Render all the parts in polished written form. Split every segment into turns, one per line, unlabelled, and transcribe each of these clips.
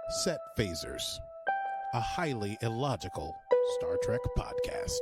Set Phasers, a highly illogical Star Trek podcast.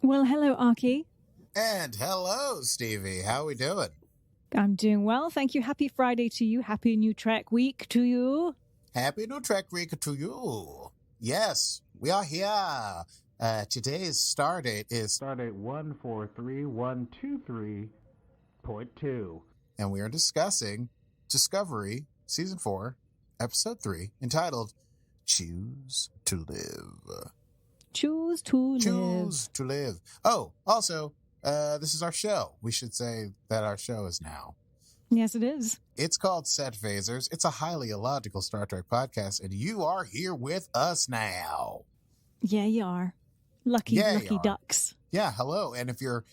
Well, hello, Archie.
And hello, Stevie. How we doing?
I'm doing well, thank you. Happy Friday to you. Happy New Trek Week to you.
Happy New Trek Week to you. Yes, we are here. Today's stardate is
Stardate 143123.2.
and we are discussing Discovery, Season 4, Episode 3, entitled Choose to Live.
Choose to live.
Choose to live. Oh, also, this is our show. We should say that our show is now.
Yes, it is.
It's called Set Phasers. It's a highly illogical Star Trek podcast, and you are here with us now.
Yeah, you are. Lucky
are.
ducks.
Yeah, hello. And if you're,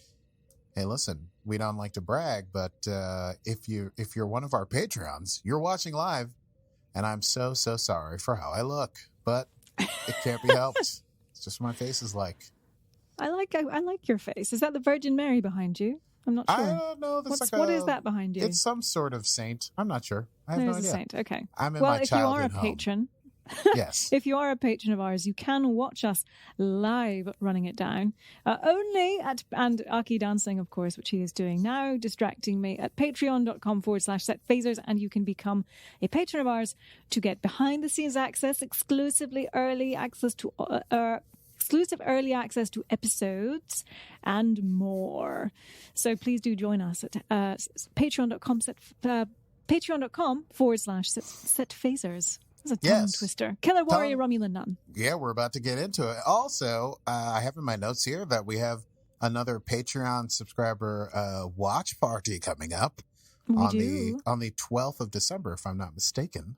hey, listen, we don't like to brag, but if you're one of our Patreons, you're watching live, and I'm so sorry for how I look, but it can't be helped. It's just what my face is like.
I like your face. Is that the Virgin Mary behind you? I'm not sure.
I don't know.
What is that behind you?
It's some sort of saint. I'm not sure. I have no
There's
idea.
a saint. Okay.
I'm in
Well,
my
if you are a
childhood home.
patron,
Yes.
if you are a patron of ours, you can watch us live running it down. Only at, and Archie dancing, of course, which he is doing now, distracting me at patreon.com/setphasers, and you can become a patron of ours to get behind the scenes access, exclusive early access to episodes and more. So please do join us at patreon.com/setphasers. That's a tongue twister. Killer-Romulan-Nun.
Yeah, we're about to get into it. Also, I have in my notes here that we have another Patreon subscriber watch party coming up on the 12th of December, if I'm not mistaken.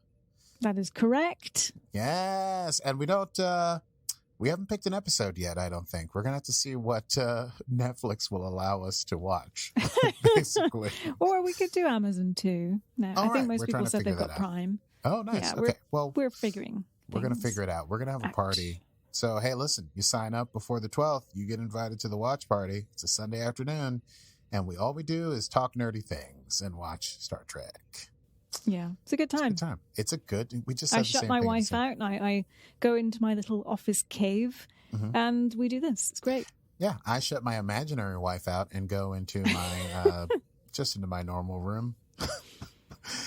That is correct.
Yes, and we haven't picked an episode yet, I don't think. We're going to have to see what Netflix will allow us to watch, basically.
Or we could do Amazon too. No, I think most
We're
people
trying to
said they've
figure
got
that out.
Prime.
Oh, nice.
Yeah,
okay, well,
we're figuring.
we're going to figure it out. We're going to have a party. So, hey, listen, you sign up before the 12th, you get invited to the watch party. It's a Sunday afternoon, and all we do is talk nerdy things and watch Star Trek.
Yeah, it's a good time.
It's a good. We just.
I shut my wife out and I go into my little office cave and we do this. It's great.
Yeah, I shut my imaginary wife out and go into my just into my normal room.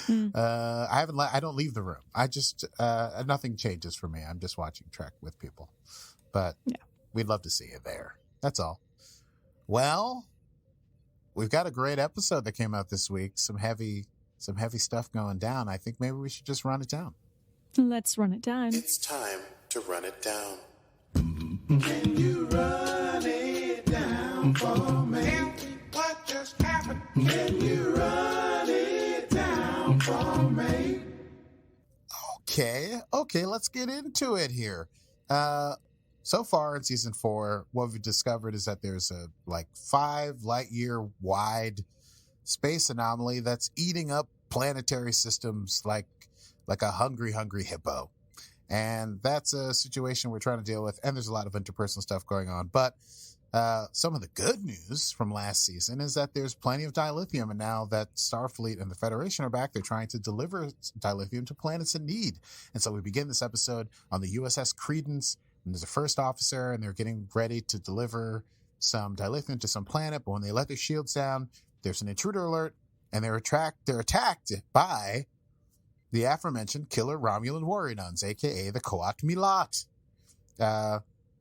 I don't leave the room. I just nothing changes for me. I'm just watching Trek with people, but we'd love to see you there. That's all. Well, we've got a great episode that came out this week. Some heavy stuff going down. I think maybe we should just run it down.
Let's run it down.
It's time to run it down.
Can you run it down for me? Tell me what just happened. Can you run it down for me?
Okay, let's get into it here. So far in season 4, what we've discovered is that there's a 5 light-year wide space anomaly that's eating up planetary systems like a hungry hippo. And that's a situation we're trying to deal with, and there's a lot of interpersonal stuff going on. But some of the good news from last season is that there's plenty of dilithium, and now that Starfleet and the Federation are back, they're trying to deliver dilithium to planets in need. And so we begin this episode on the USS Credence, and there's a first officer, and they're getting ready to deliver some dilithium to some planet, but when they let their shields down, there's an intruder alert, and they're attacked by the aforementioned Killer-Romulan-Warrior-Nuns, a.k.a. the Qowat Milat,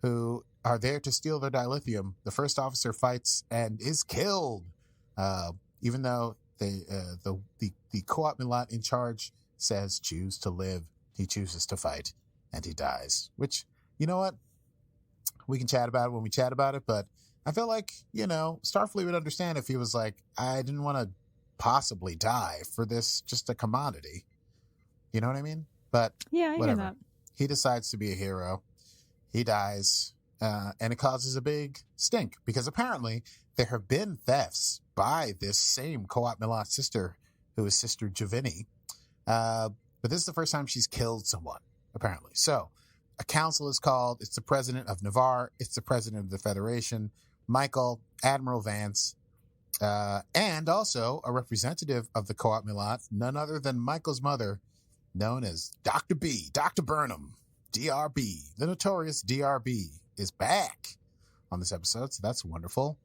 who are there to steal their dilithium. The first officer fights and is killed, even though the Qowat Milat in charge says choose to live. He chooses to fight, and he dies, which, you know what? We can chat about it when we chat about it, but I feel like, Starfleet would understand if he was like, I didn't want to possibly die for this, just a commodity. You know what I mean? But
Yeah, I
whatever.
hear that.
He decides to be a hero. He dies, and it causes a big stink because apparently there have been thefts by this same Qowat Milat sister, who is Sister Javini. But this is the first time she's killed someone, apparently. So a council is called. It's the president of Navarre. It's the president of the Federation, Michael, Admiral Vance, and also a representative of the Qowat Milat, none other than Michael's mother, known as Dr. B, Dr. Burnham, DRB. The notorious DRB is back on this episode, so that's wonderful.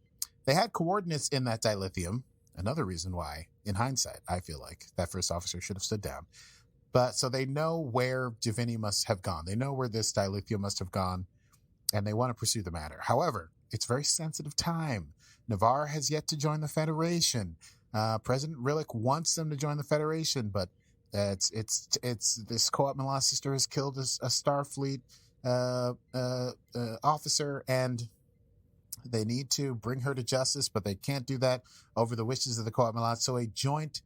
They had coordinates in that dilithium. Another reason why, in hindsight, I feel like that first officer should have stood down. But so they know where Javini must have gone. They know where this dilithium must have gone, and they want to pursue the matter. However, it's very sensitive time. Navarre has yet to join the Federation. President Rillick wants them to join the Federation, but it's this Qowat Milat sister has killed a Starfleet officer, and they need to bring her to justice, but they can't do that over the wishes of the Qowat Milat. So a joint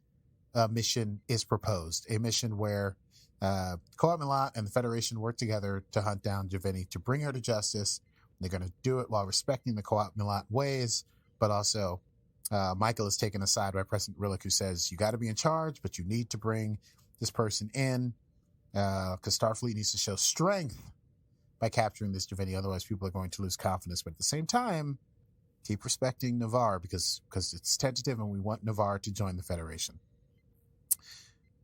mission is proposed, a mission where Qowat Milat and the Federation work together to hunt down Javini, to bring her to justice. They're going to do it while respecting the Qowat Milat ways, but also Michael is taken aside by President Rillick, who says, you got to be in charge, but you need to bring this person in because Starfleet needs to show strength by capturing this Javini. Otherwise, people are going to lose confidence. But at the same time, keep respecting Navarre because it's tentative and we want Navarre to join the Federation.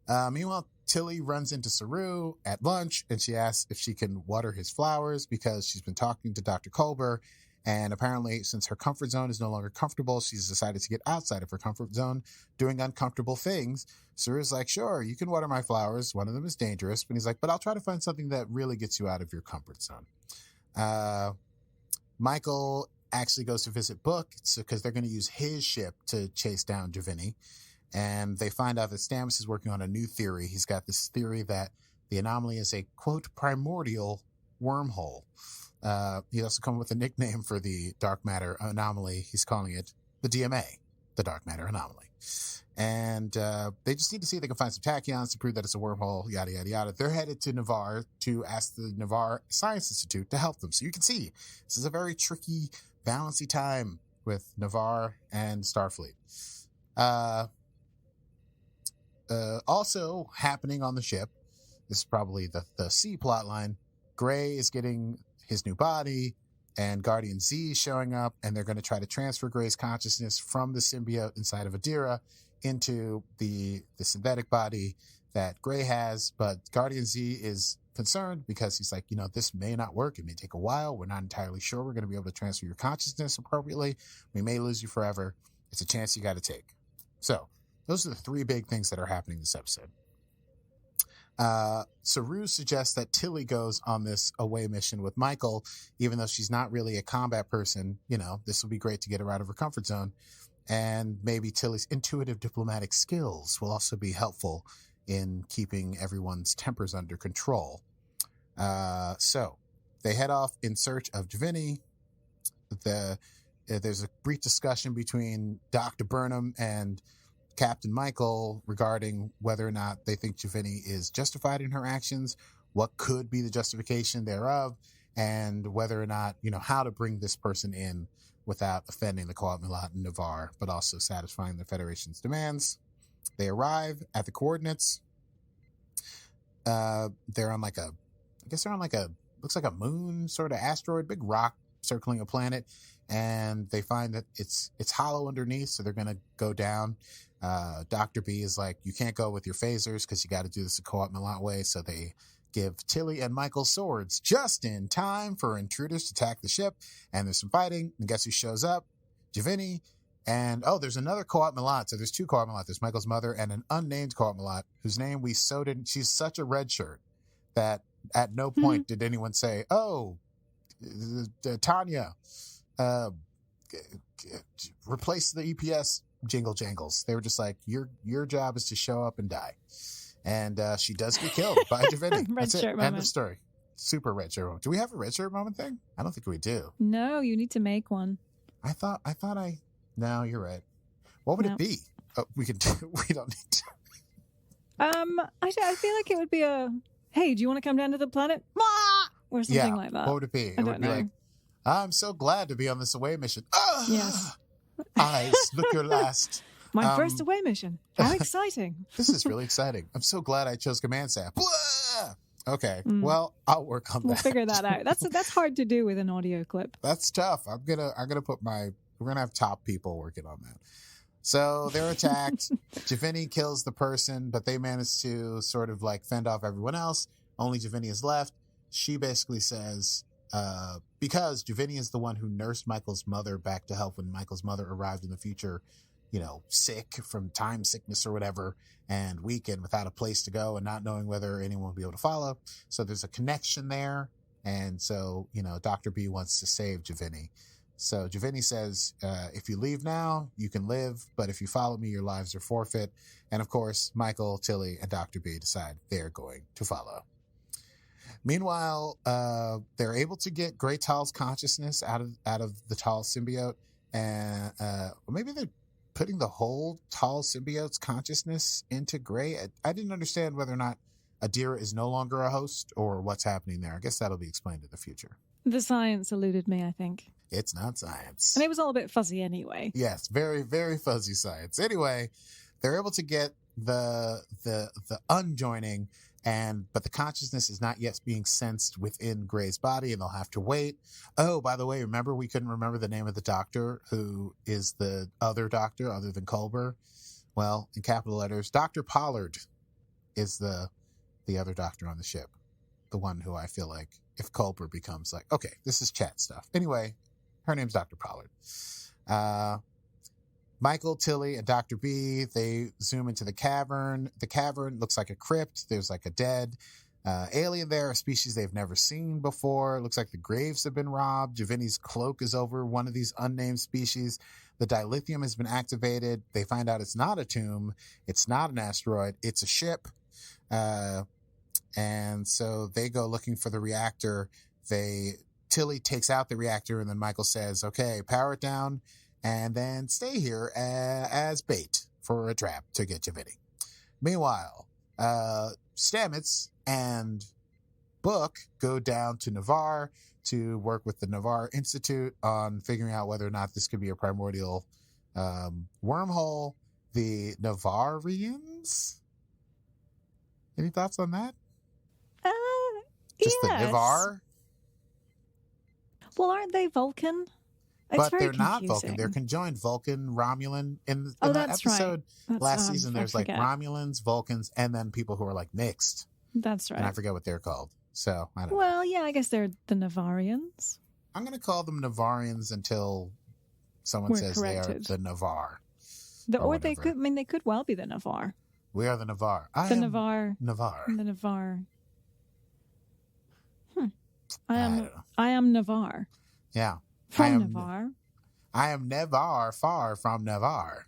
Meanwhile, Tilly runs into Saru at lunch and she asks if she can water his flowers because she's been talking to Dr. Culber. And apparently, since her comfort zone is no longer comfortable, she's decided to get outside of her comfort zone, doing uncomfortable things. Saru's like, sure, you can water my flowers. One of them is dangerous. But he's like, but I'll try to find something that really gets you out of your comfort zone. Michael actually goes to visit Book because they're going to use his ship to chase down Javini. And they find out that Stamets is working on a new theory. He's got this theory that the anomaly is a, quote, primordial wormhole. He also come up with a nickname for the dark matter anomaly. He's calling it the DMA, the dark matter anomaly. And they just need to see if they can find some tachyons to prove that it's a wormhole, yada, yada, yada. They're headed to Navarre to ask the Navarre Science Institute to help them. So you can see this is a very tricky, balancey time with Navarre and Starfleet. Also happening on the ship, this is probably the C plot line. Gray is getting his new body, and Guardian Z is showing up, and they're going to try to transfer Gray's consciousness from the symbiote inside of Adira into the synthetic body that Gray has. But Guardian Z is concerned because he's like, this may not work. It may take a while. We're not entirely sure we're going to be able to transfer your consciousness appropriately. We may lose you forever. It's a chance you got to take. So those are the three big things that are happening this episode. Saru suggests that Tilly goes on this away mission with Michael, even though she's not really a combat person. This will be great to get her out of her comfort zone. And maybe Tilly's intuitive diplomatic skills will also be helpful in keeping everyone's tempers under control. So they head off in search of Javini. There's a brief discussion between Dr. Burnham and Captain Michael regarding whether or not they think Javini is justified in her actions, what could be the justification thereof, and whether or not, how to bring this person in without offending the Qowat Milat and Navarre, but also satisfying the Federation's demands. They arrive at the coordinates. They're on looks like a moon sort of asteroid, big rock circling a planet, and they find that it's hollow underneath, so they're going to go down. Dr. B is like, you can't go with your phasers because you got to do this the Qowat Milat way. So they give Tilly and Michael swords just in time for intruders to attack the ship. And there's some fighting. And guess who shows up? Javini. And there's another Qowat Milat. So there's two Qowat Milat. There's Michael's mother and an unnamed Qowat Milat whose name we so didn't. She's such a red shirt that at no point did anyone say, Tanya, replace the EPS jingle jangles. They were just like, your job is to show up and die. And she does get killed by Javini. That's it. End of story. Super red shirt moment. Do we have a red shirt moment thing? I don't think we do.
No, you need to make one.
No, you're right. What would
No.
it be? We don't need to.
I feel like it would be hey, do you want to come down to the planet? Wah! Or something like that.
What would it be? It
I
would
don't
be
know.
like, I'm so glad to be on this away mission.
Yes.
Eyes, look your last.
My first away mission. How exciting.
This is really exciting. I'm so glad I chose command staff. Blah! Okay,
Mm.
well, I'll work on
We'll
that.
figure that out. That's hard to do with an audio clip.
That's tough. We're gonna have top people working on that. So they're attacked. Javini kills the person, but they manage to sort of like fend off everyone else. Only Javini is left. She basically says, because Javini is the one who nursed Michael's mother back to health when Michael's mother arrived in the future, sick from time sickness or whatever, and weak and without a place to go and not knowing whether anyone will be able to follow. So there's a connection there. And so, Dr. B wants to save Javini. So Javini says, if you leave now, you can live, but if you follow me, your lives are forfeit. And of course, Michael, Tilly, and Dr. B decide they're going to follow. Meanwhile, they're able to get Gray Tal's consciousness out of the Tal symbiote, and maybe they're putting the whole Tal symbiote's consciousness into Gray. I didn't understand whether or not Adira is no longer a host or what's happening there. I guess that'll be explained in the future.
The science eluded me, I think.
It's not science.
And it was all a bit fuzzy anyway.
Yes, very, very fuzzy science. Anyway, they're able to get the unjoining, but the consciousness is not yet being sensed within Gray's body, and they'll have to wait. Oh, by the way, remember we couldn't remember the name of the doctor who is the other doctor other than Culber? Well, in capital letters, Dr. Pollard is the other doctor on the ship. The one who I feel like if Culber becomes like, okay, this is chat stuff. Anyway, her name's Dr. Pollard. Michael, Tilly, and Dr. B, they zoom into the cavern. The cavern looks like a crypt. There's like a dead alien there, a species they've never seen before. It looks like the graves have been robbed. Javini's cloak is over one of these unnamed species. The dilithium has been activated. They find out it's not a tomb. It's not an asteroid. It's a ship. And so they go looking for the reactor. Tilly takes out the reactor, and then Michael says, okay, power it down, and then stay here as bait for a trap to get Javini. Meanwhile, Stamets and Book go down to Navarre to work with the Navarre Institute on figuring out whether or not this could be a primordial wormhole. The Navarrians? Any thoughts on that? Just
yes.
the Navarre?
Well, aren't they Vulcan? It's
But
very
they're not
confusing.
Vulcan. They're conjoined Vulcan, Romulan. In
Oh,
that
that's
episode
right.
last season,
I
there's like
forget.
Romulans, Vulcans, and then people who are like mixed.
That's
And I
right.
forget what they're called. So I don't know.
Well, yeah, I guess they're the Navarians.
I'm going to call them Navarrians until someone
We're
says
corrected.
they are the Navarre.
Or they
whatever.
could. I mean, they could well be the Navarre.
We are the Navarre. I
The
am
Navarre.
Navarre.
The Navarre.
I don't know.
I am Navarre.
Yeah.
From Navarre.
I am Navarre, far from Navarre.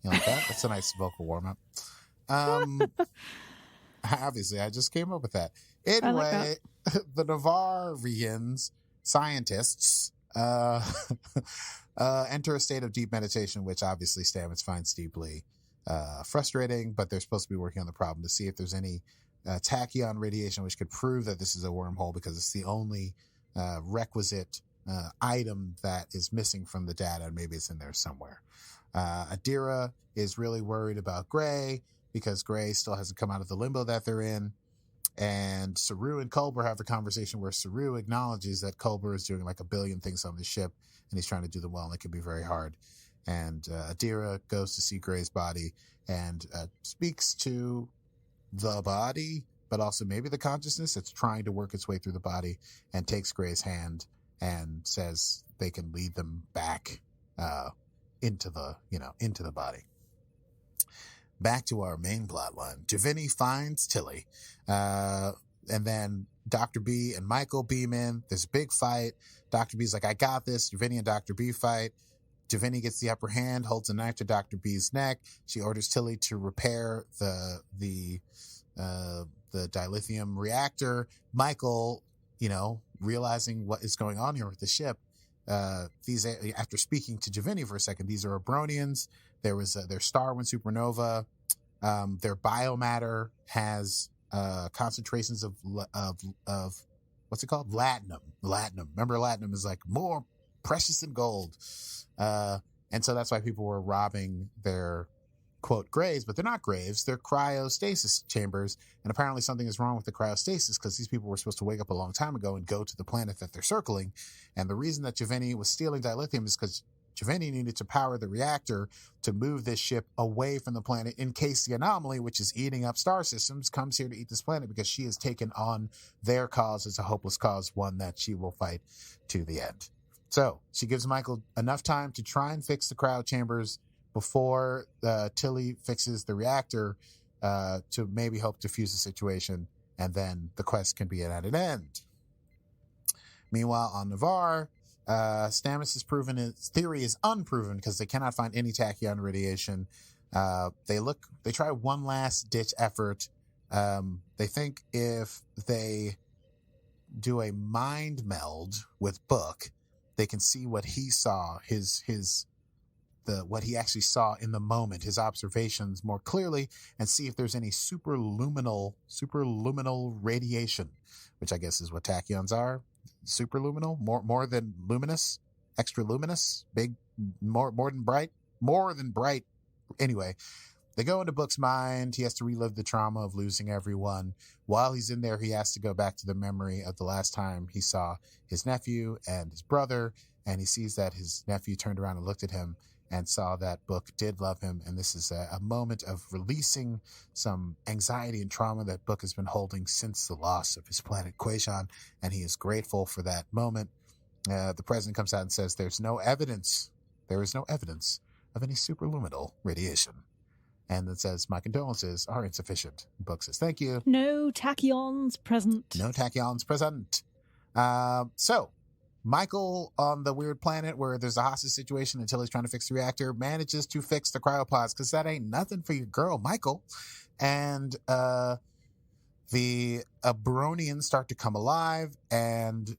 You like that? That's a nice vocal warm-up. Obviously, I just came up with that. Anyway, the Navarrians, scientists, enter a state of deep meditation, which obviously Stamets finds deeply frustrating, but they're supposed to be working on the problem to see if there's any tachyon radiation, which could prove that this is a wormhole, because it's the only requisite item that is missing from the data, and maybe it's in there somewhere. Adira is really worried about Gray, because Gray still hasn't come out of the limbo that they're in. And Saru and Culber have a conversation where Saru acknowledges that Culber is doing like a billion things on the ship, and he's trying to do them well, and it can be very hard. And Adira goes to see Gray's body and speaks to the body, but also maybe the consciousness that's trying to work its way through the body, and takes Gray's hand and says they can lead them back into the body. Back to our main plot line. Javini finds Tilly, and then Dr. B and Michael beam in. There's a big fight. Dr. B's like, I got this. Javini and Dr. B fight. Javini gets the upper hand, holds a knife to Dr. B's neck. She orders Tilly to repair the dilithium reactor. Michael, realizing what is going on here with the ship, these, after speaking to Juveni for a second, these are Abronians. There was their star went supernova. Their biomatter has concentrations of what's it called? Latinum. Remember, latinum is like more precious than gold. And so that's why people were robbing their, quote, graves, but they're not graves. They're cryostasis chambers. And apparently something is wrong with the cryostasis because these people were supposed to wake up a long time ago and go to the planet that they're circling. And the reason that Juveni was stealing dilithium is because Juveni needed to power the reactor to move this ship away from the planet in case the anomaly, which is eating up star systems, comes here to eat this planet, because she has taken on their cause as a hopeless cause, one that she will fight to the end. So she gives Michael enough time to try and fix the cryo chambers before Tilly fixes the reactor to maybe help defuse the situation, and then the quest can be at an end. Meanwhile, on Navarre, Stamets has proven his theory is unproven because they cannot find any tachyon radiation. They try one last ditch effort. They think if they do a mind meld with Book, they can see what he saw, what he actually saw in the moment, his observations more clearly, and see if there's any superluminal radiation, which I guess is what tachyons are. Superluminal, more than luminous, extra luminous, big, more than bright. Anyway, they go into Book's mind. He has to relive the trauma of losing everyone. While he's in there, he has to go back to the memory of the last time he saw his nephew and his brother, and he sees that his nephew turned around and looked at him and saw that Book did love him. And this is a moment of releasing some anxiety and trauma that Book has been holding since the loss of his planet Quajan, and he is grateful for that moment. The president comes out and says there is no evidence of any superluminal radiation. And it says, my condolences are insufficient. Book says, thank you.
No tachyons present.
No tachyons present. So Michael, on the weird planet where there's a hostage situation until he's trying to fix the reactor, manages to fix the cryopods, because that ain't nothing for your girl, Michael. And the Abronians start to come alive, and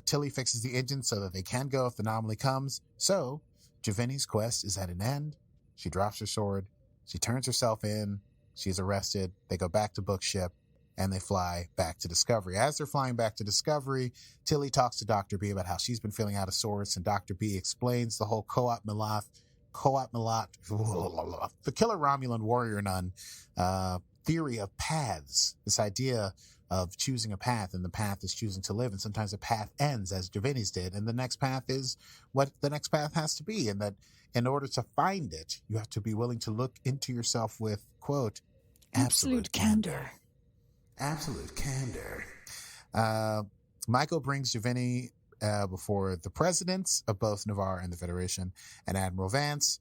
Tilly fixes the engine so that they can go if the anomaly comes. So Juveni's quest is at an end. She drops her sword. She turns herself in. She's arrested. They go back to Book's ship, and they fly back to Discovery. As they're flying back to Discovery, Tilly talks to Dr. B about how she's been feeling out of sorts, and Dr. B explains the whole Qowat Milat, the Killer-Romulan-Warrior-Nun theory of paths, this idea of choosing a path, and the path is choosing to live, and sometimes a path ends, as Juveni's did, and the next path is what the next path has to be, and that in order to find it, you have to be willing to look into yourself with, quote, absolute candor. Absolute candor. Michael brings Juveni before the presidents of both Navarre and the Federation and Admiral Vance.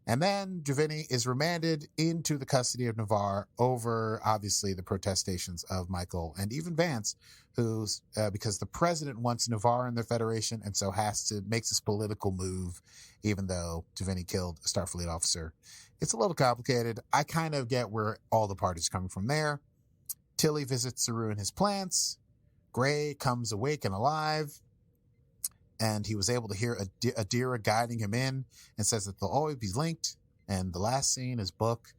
And then Juveni is remanded into the custody of Navarre over, obviously, the protestations of Michael and even Vance, who's because the president wants Navarre in the Federation and so has to make this political move, even though Juveni killed a Starfleet officer. It's a little complicated. I kind of get where all the parties are coming from there. Tilly visits Saru and his plants. Gray comes awake and alive, and he was able to hear Adira guiding him in, and says that they'll always be linked. And the last scene is Book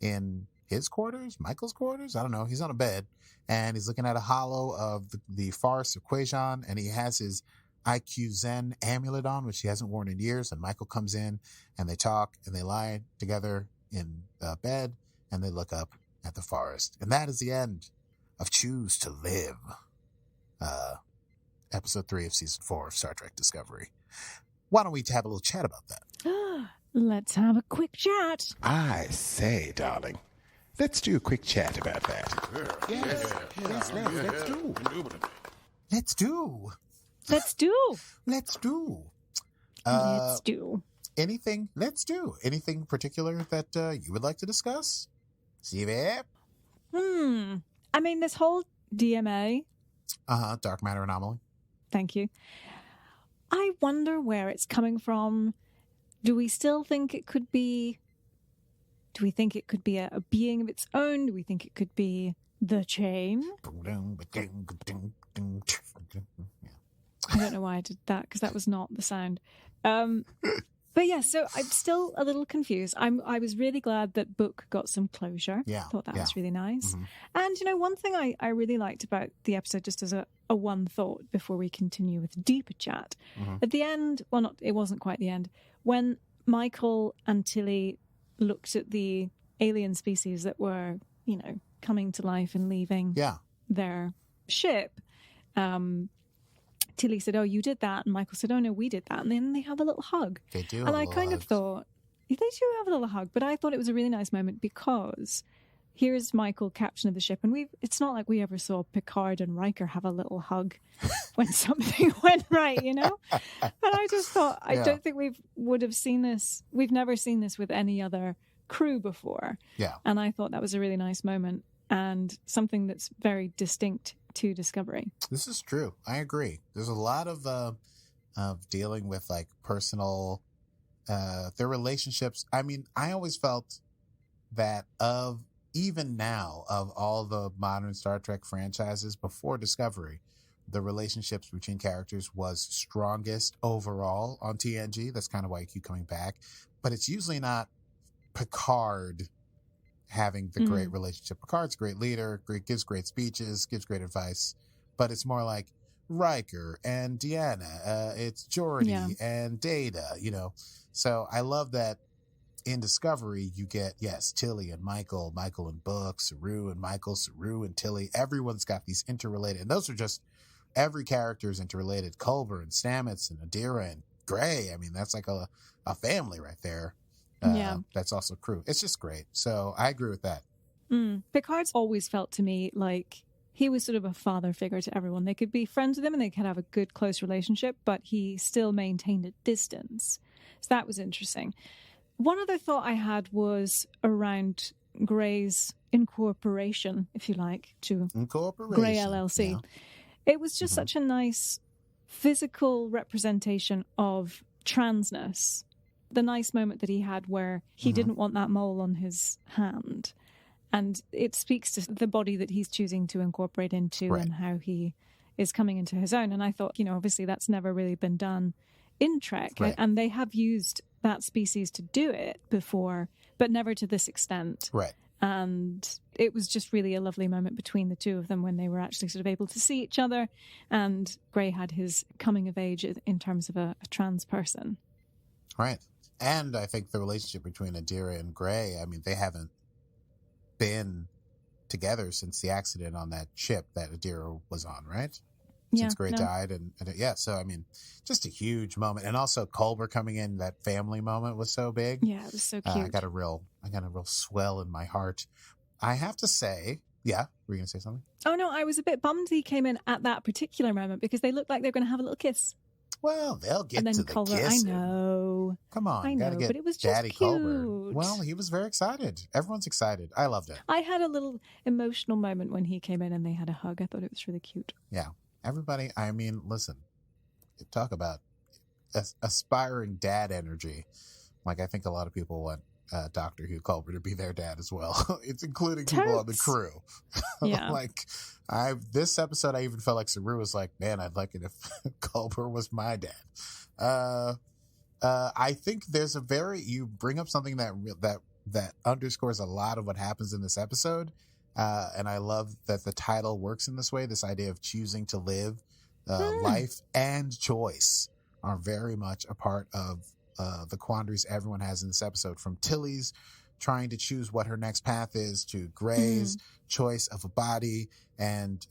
in his quarters, Michael's quarters. I don't know. He's on a bed, and he's looking at a hollow of the farce of Quajan, and he has his IQ Zen amulet on, which he hasn't worn in years. And Michael comes in, and they talk, and they lie together in bed, and they look up at the forest. And that is the end of Choose to Live, episode 3 of season 4 of Star Trek Discovery. Why don't we have a little chat about that?
Let's have a quick chat.
I say, darling, let's do a quick chat about that.
Yes, let's do.
Let's do.
Let's do. Anything particular that you would like to discuss? Stevie?
I mean, this whole DMA.
Dark matter anomaly.
Thank you. I wonder where it's coming from. Do we still think it could be... Do we think it could be a being of its own? Do we think it could be the chain? I don't know why I did that, because that was not the sound. But yeah, so I'm still a little confused. I was really glad that Book got some closure.
Yeah,
Thought that
yeah.
was really nice.
Mhm.
And, you know, one thing I really liked about the episode, just as a one thought before we continue with deeper chat,
Mhm.
at the end, well, not, it wasn't quite the end, when Michael and Tilly looked at the alien species that were, you know, coming to life and leaving
Yeah.
their ship, Tilly said, "Oh, you did that," and Michael said, "Oh no, we did that," and then they have a little hug.
They do.
And I kind of thought, they do have a little hug, but I thought it was a really nice moment because here's Michael, captain of the ship, and it's not like we ever saw Picard and Riker have a little hug when something went right, you know? And I just thought, I don't think we've never seen this with any other crew before.
Yeah.
And I thought that was a really nice moment and something that's very distinct to Discovery.
This is true. I agree. There's a lot of dealing with like personal, their relationships. I mean, I always felt that even now of all the modern Star Trek franchises before Discovery, the relationships between characters was strongest overall on TNG. That's kind of why you keep coming back, but it's usually not Picard having the great relationship. Picard's a great leader, gives great speeches, gives great advice, but it's more like Riker and Deanna, it's Geordi and Data, you know. So I love that in Discovery you get, yes, Tilly and Michael and Book, Saru and Michael, Saru and Tilly. Everyone's got these interrelated, and those are just, every character is interrelated. Culber and Stamets and Adira and Gray. I mean, that's like a family right there. That's also crew. It's just great. So I agree with that.
Picard's always felt to me like he was sort of a father figure to everyone. They could be friends with him and they could have a good, close relationship, but he still maintained a distance. So that was interesting. One other thought I had was around Gray's incorporation, if you like, to Gray LLC. Yeah. It was just such a nice physical representation of transness. The nice moment that he had where he didn't want that mole on his hand. And it speaks to the body that he's choosing to incorporate into and how he is coming into his own. And I thought, you know, obviously that's never really been done in Trek. Right. And they have used that species to do it before, but never to this extent.
Right.
And it was just really a lovely moment between the two of them when they were actually sort of able to see each other. And Gray had his coming of age in terms of a trans person.
Right. And I think the relationship between Adira and Gray, I mean, they haven't been together since the accident on that ship that Adira was on, right? Since Gray died. And so, I mean, just a huge moment. And also Culber coming in, that family moment was so big.
Yeah, it was so cute.
I got a real swell in my heart. I have to say, were you going to say something? Oh,
no, I was a bit bummed he came in at that particular moment because they looked like they were going to have a little kiss.
Well, they'll get
and then
to
Culber,
the kiss.
I know.
Come on,
I know,
gotta get
but it was just
Daddy
cute.
Culber. Well, he was very excited. Everyone's excited. I loved it.
I had a little emotional moment when he came in and they had a hug. I thought it was really cute.
Yeah. Everybody, I mean, listen, talk about aspiring dad energy. Like, I think a lot of people want Dr. Hugh Culber to be their dad as well. It's including people on the crew.
Yeah.
Like, this episode, I even felt like Saru was like, man, I'd like it if Culber was my dad. I think there's you bring up something that underscores a lot of what happens in this episode. And I love that the title works in this way. This idea of choosing to live, life and choice are very much a part of the quandaries everyone has in this episode, from Tilly's trying to choose what her next path is, to Gray's choice of a body and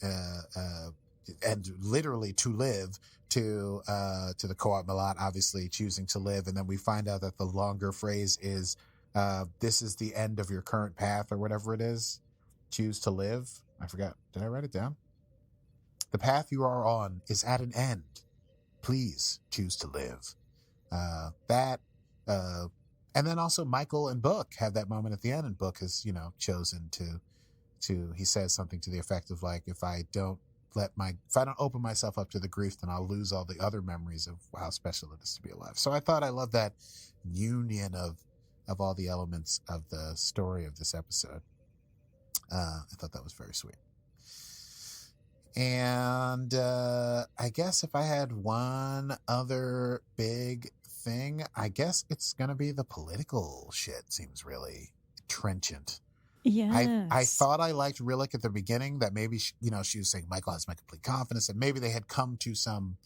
literally to live, to the Qowat Milat obviously choosing to live. And then we find out that the longer phrase is, this is the end of your current path, or whatever it is. Choose to live. I forgot. Did I write it down? The path you are on is at an end. Please choose to live. And then also Michael and Book have that moment at the end, and Book has, chosen to, he says something to the effect of like, if I don't open myself up to the grief, then I'll lose all the other memories of how special it is to be alive. So I love that union of all the elements of the story of this episode. I thought that was very sweet. And I guess if I had one other big thing, I guess it's going to be the political shit. Seems really trenchant.
Yes.
I thought I liked Rillick at the beginning, that maybe, she was saying Michael has my complete confidence, and maybe they had come to some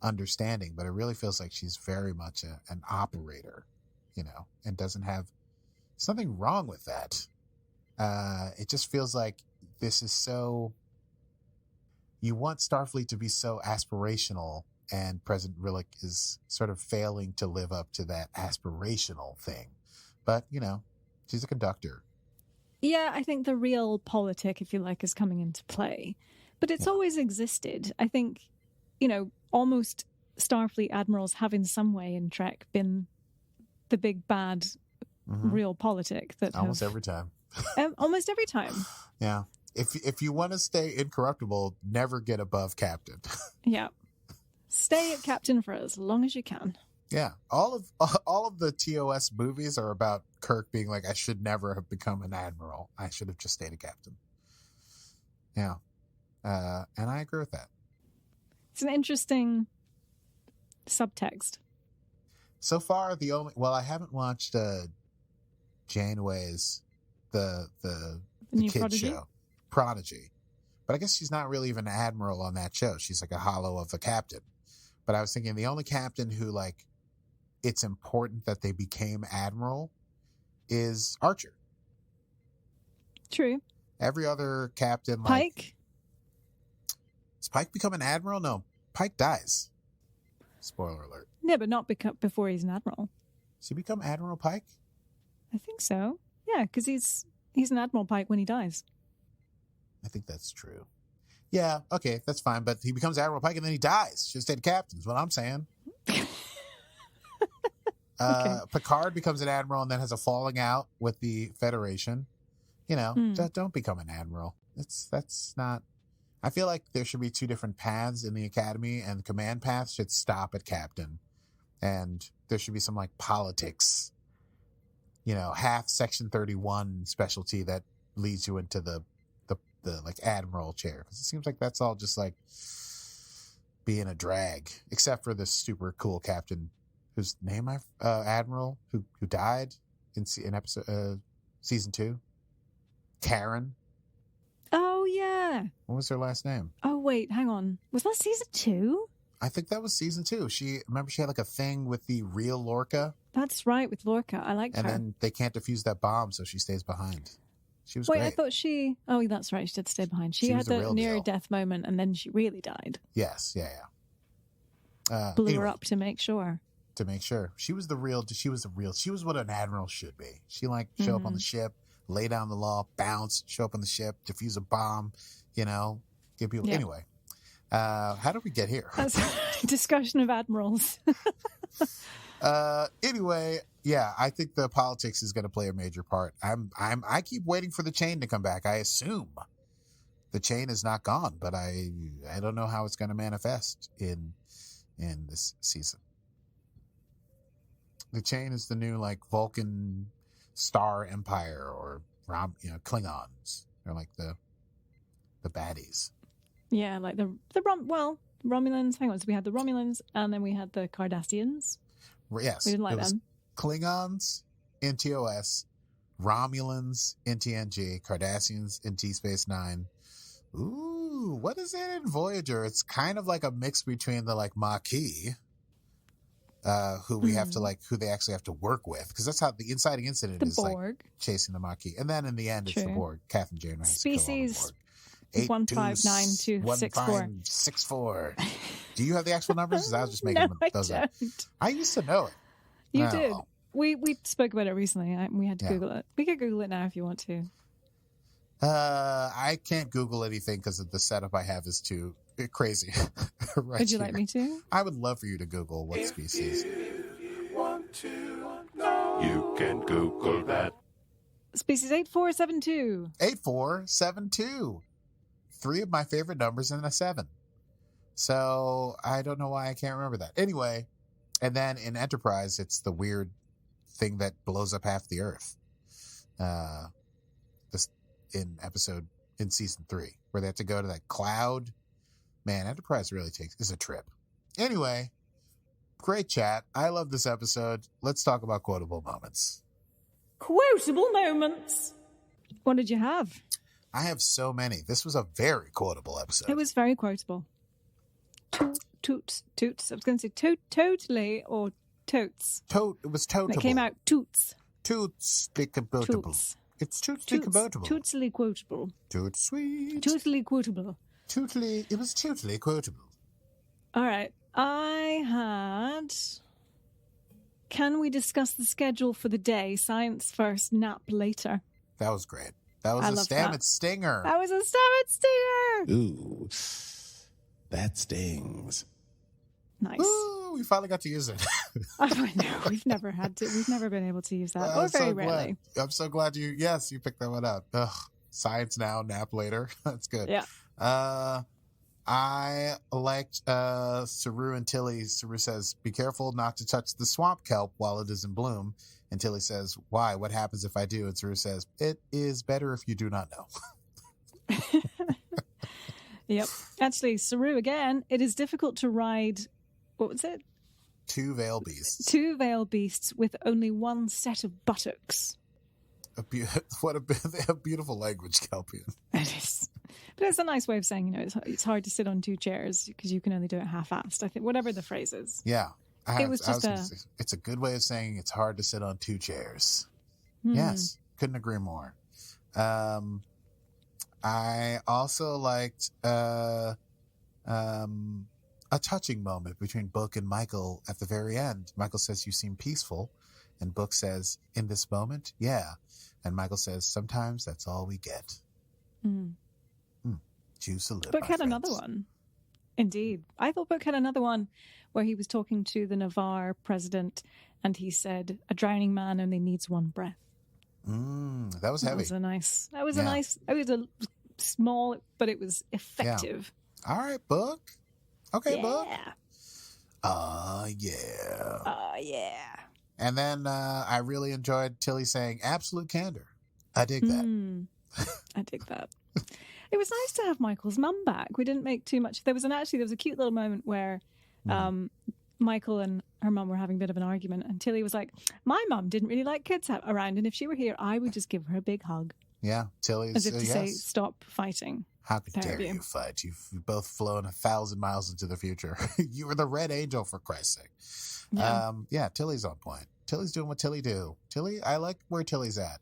understanding, but it really feels like she's very much an operator, and doesn't have something wrong with that. It just feels like this is so, you want Starfleet to be so aspirational, and President Rillick is sort of failing to live up to that aspirational thing. But, she's a conductor.
Yeah, I think the real politic, if you like, is coming into play. But it's always existed. I think, almost Starfleet admirals have in some way in Trek been the big bad real politic that
almost every time.
Almost every time.
Yeah. If you want to stay incorruptible, never get above captain.
Yeah. Stay at captain for as long as you can.
Yeah. All of the TOS movies are about Kirk being like, I should never have become an admiral. I should have just stayed a captain. Yeah. And I agree with that.
It's an interesting subtext.
So far, I haven't watched Janeway's the
new
kid
Prodigy?
show, Prodigy. But I guess she's not really even an admiral on that show. She's like a hollow of a captain. But I was thinking the only captain who, like, it's important that they became admiral is Archer.
True.
Every other captain, like...
Pike?
Does Pike become an admiral? No. Pike dies. Spoiler alert.
Yeah, but not before he's an admiral.
Does he become Admiral Pike?
I think so. Yeah, because he's an Admiral Pike when he dies.
I think that's true. Yeah, okay, that's fine. But he becomes Admiral Pike and then he dies. Should have stayed captain, is what I'm saying.
Okay.
Picard becomes an admiral and then has a falling out with the Federation. Don't become an admiral. That's not... I feel like there should be two different paths in the academy, and the command path should stop at captain. And there should be some, like, politics, half Section 31 specialty that leads you into the like admiral chair. Because it seems like that's all just like being a drag, except for this super cool captain whose name admiral who died in episode season 2, Karen.
Oh yeah.
What was her last name?
Oh wait, hang on. Was that season 2?
I think that was season 2. She had like a thing with the real Lorca.
That's right, with Lorca. I liked her.
And then they can't defuse that bomb, so she stays behind. She was
Wait,
great.
I thought she... Oh, that's right. She did stay behind. She had
was the
the
real deal.
near-death moment, and then she really died.
Yes, yeah.
Blew
Anyway,
her up to make sure.
to make sure. She was what an admiral should be. She show up on the ship, lay down the law, bounce, show up on the ship, defuse a bomb, give people...
Yeah.
Anyway, how did we get here?
That's a discussion of admirals.
Anyway, yeah, I think the politics is going to play a major part. I keep waiting for the chain to come back. I assume the chain is not gone, but I don't know how it's going to manifest in this season. The chain is the new Vulcan Star Empire or Klingons. They're like the baddies.
Yeah, like the Romulans. Hang on, so we had the Romulans, and then we had the Cardassians.
Yes,
We didn't like them.
Klingons in TOS, Romulans in TNG, Cardassians in T Space Nine. Ooh, what is it in Voyager? It's kind of like a mix between the Maquis, who we have to who they actually have to work with, because that's how the inciting incident
The
is
Borg.
chasing the Maquis, and then in the end it's the
True.
Borg. Catherine Jane has to kill all the
Species
Borg.
159264.
1564. Do you have the actual numbers? 'Cause I was just making
No,
those
I
up.
don't.
I used to know it.
You
Oh.
did. We spoke about it recently. We had to
Yeah.
Google it. We could Google it now if you want to.
I can't Google anything because the setup I have is too crazy. Right
Would you like
here.
me to?
I would love for you to Google what species.
You can Google that.
Species 8472.
8472. 3 of my favorite numbers and a 7. So I don't know why I can't remember that. Anyway, and then in Enterprise, it's the weird thing that blows up half the Earth. This in episode in season 3, where they have to go to that cloud. Man, Enterprise really is a trip. Anyway, great chat. I love this episode. Let's talk about quotable moments.
Quotable moments. What did you have?
I have so many. This was a very quotable episode.
It was very quotable. Toots. I was going to say totally or totes.
It was totable.
It came out toots.
Toots quotable.
Toots.
It's totally quotable.
Totally quotable.
Toot sweet.
Totally quotable.
It was totally quotable.
All right. I had... Can we discuss the schedule for the day? Science first, nap later.
That was great. That was a Stamets stinger.
That was a Stamets stinger.
Ooh, that stings.
Nice.
Ooh, we finally got to use it.
I know. We've never had to. We've never been able to use that. Or very rarely.
I'm so glad you picked that one up. Ugh, science now, nap later. That's good.
Yeah.
I liked Saru and Tilly. Saru says, "Be careful not to touch the swamp kelp while it is in bloom." And Tilly says, "Why? What happens if I do?" And Saru says, "It is better if you do not know."
Yep. Actually, Saru again. It is difficult to ride. What was it?
2 veil beasts.
2 veil beasts with only one set of buttocks.
They have beautiful language, Kelpian.
It is. But it's a nice way of saying, it's hard to sit on 2 chairs because you can only do it half-assed. I think, whatever the phrase is.
Yeah. It's a good way of saying it's hard to sit on 2 chairs. Yes. Couldn't agree more. I also liked a touching moment between Book and Michael at the very end. Michael says, "You seem peaceful." And Book says, "In this moment, yeah." And Michael says, "Sometimes that's all we get." Juice a little.
Book had another one. Indeed. I thought Book had another one where he was talking to the Navarre president and he said, "A drowning man only needs one breath."
That was heavy.
That was a small, but it was effective.
Yeah. All right, Book. Okay,
yeah.
Book.
Yeah. Yeah.
And then I really enjoyed Tilly saying absolute candor. I dig that.
I dig that. It was nice to have Michael's mum back. We didn't make too much. There was a cute little moment where Michael and her mum were having a bit of an argument, and Tilly was like, "My mum didn't really like kids around, and if she were here, I would just give her a big hug."
Yeah, Tilly's
as if to say, "Stop fighting."
How dare you fight? You've both flown 1,000 miles into the future. You were the Red Angel, for Christ's sake. Yeah. Tilly's on point. Tilly's doing what Tilly do. Tilly, I like where Tilly's at.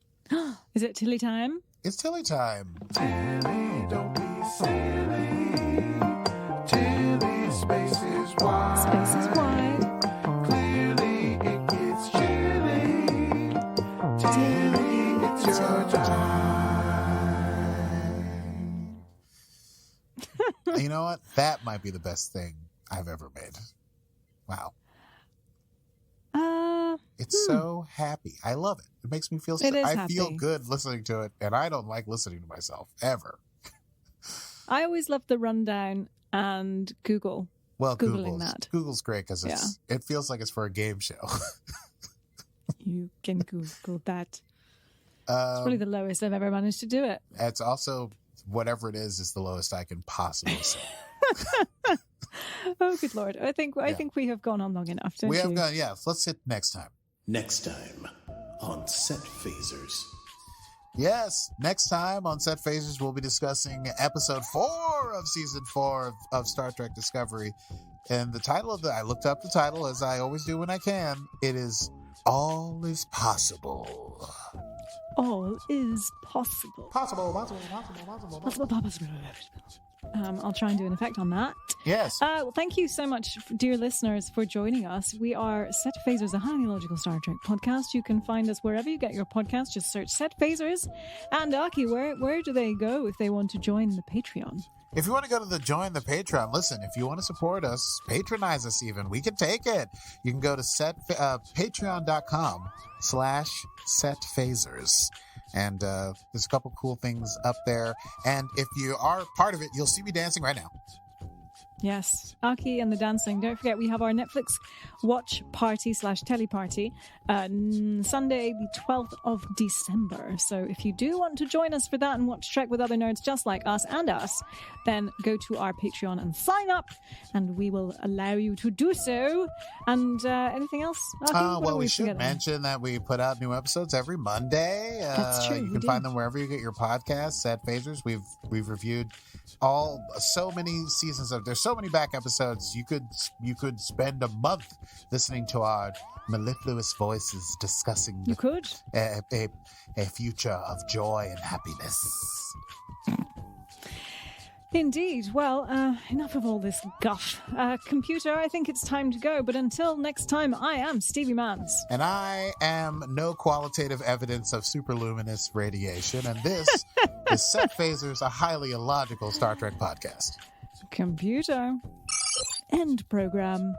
Is it Tilly time?
It's Tilly time.
Tilly, don't be silly. Tilly, space is wide.
Space is wide.
Clearly it gets chilly. Tilly, it's your time.
You know what? That might be the best thing I've ever made. Wow. It's so happy. I love it. It makes me feel I feel good listening to it, and I don't like listening to myself ever.
I always love the rundown and Google.
Well,
Google's
great because it feels like it's for a game show.
You can Google that. It's probably the lowest I've ever managed to do it.
It's also whatever it is the lowest I can possibly say.
Oh, good Lord. I think we have gone on long enough, don't
we
you?
have gone, yes. Let's hit next time.
Next time on Set Phasers.
Yes, next time on Set Phasers, we'll be discussing episode 4 of season 4 of Star Trek Discovery. And the title I looked up the title, as I always do when I can. It is All is Possible.
All is possible.
Possible.
I'll try and do an effect on that.
Yes.
Well, thank you so much, dear listeners, for joining us. We are Set Phasers, a highly logical Star Trek podcast. You can find us wherever you get your podcasts. Just search Set Phasers. And Aki, where do they go if they want to join the Patreon?
If you want to go to the join the Patreon, listen, if you want to support us, patronize us even, we can take it. You can go to patreon.com/setphasers. And there's a couple cool things up there. And if you are part of it, you'll see me dancing right now.
Yes, Aki and the dancing. Don't forget, we have our Netflix watch party / telly party Sunday, the 12th of December. So if you do want to join us for that and watch Trek with other nerds just like us and us, then go to our Patreon and sign up, and we will allow you to do so. And anything else? Aki,
Well, we should mention that we put out new episodes every Monday.
That's true.
You can find them wherever you get your podcasts at Phasers. We've reviewed so many seasons of. There's so many back episodes. You could spend a month listening to our mellifluous voices discussing
You could.
a future of joy and happiness.
Indeed. Well, enough of all this guff. Computer, I think it's time to go. But until next time, I am Stevie Mans.
And I am no qualitative evidence of superluminous radiation. And this is Set Phasers, a highly illogical Star Trek podcast.
Computer. End program.